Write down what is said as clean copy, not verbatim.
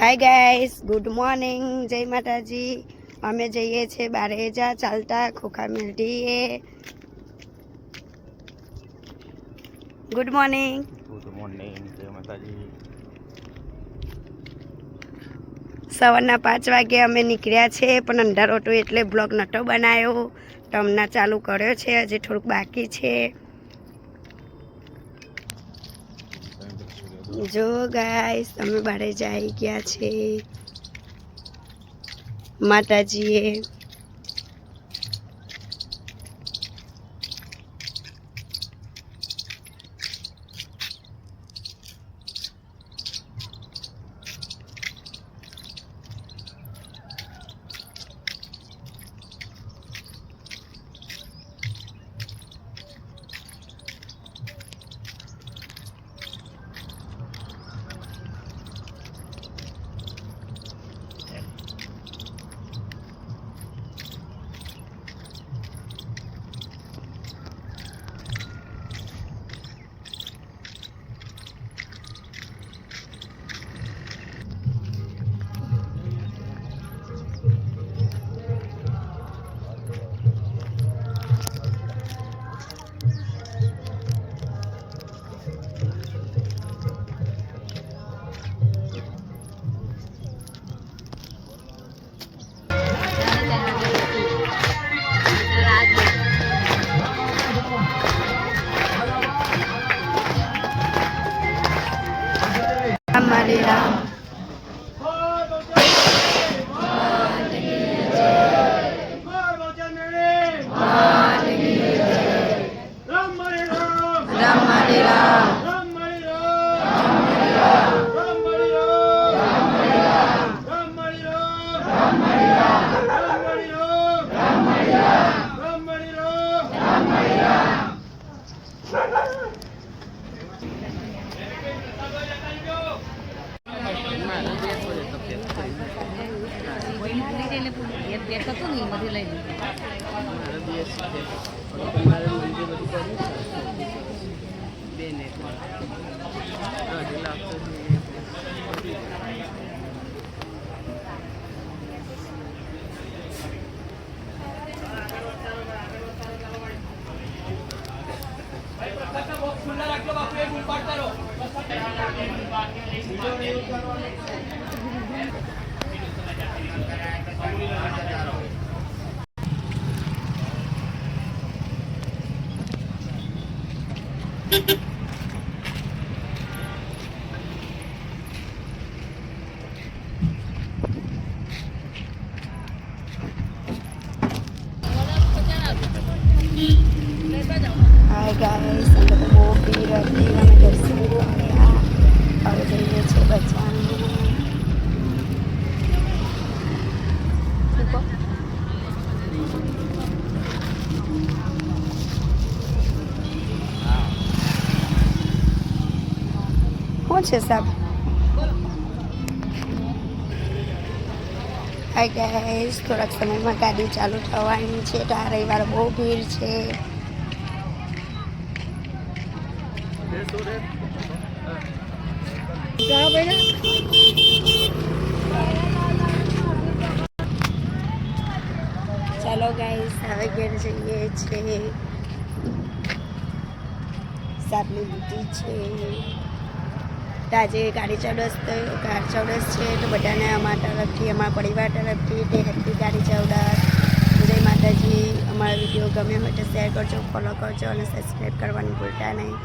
Hi guys, good morning, जय माता जी। अमे जाइए छे बारेजा चालता खोखा मिलती। Good morning. गुड मॉर्निंग, जय माता जी। सवाરના 5 વાગે અમે નીકળ્યા છે, પણ અંધારો હતો એટલે બ્લોગ નતો બનાવ્યો. તો હમણાં ચાલુ કર્યો છે, હજી થોડુંક બાકી છે. જો ગાઈસ, અમે બારે જઈ ગયા છે માતાજીએ. हमारे राम हाय गाइस, हम लोग वो पी रहे थे, हमें दर्शन किया और जाइए छे बच्चा सब। हाय गाइस, थोड़ा समय में गाड़ी चालू थवानी छे, तो आ रविवार बहुत भीड़ छे। चलो गाइस, हवे घर जइए छे। सापली लीधी छे। આજે ગાડી ચૌદસ છે, તો બધાને અમારા તરફથી, અમારા પરિવાર તરફથી હેપી ગાડી ચૌદસ. જય માતાજી. અમારા વિડીયો ગમે હોય તો શેર કરજો, ફોલો કરજો અને સબસ્ક્રાઈબ કરવાનું ભૂલતા નહીં.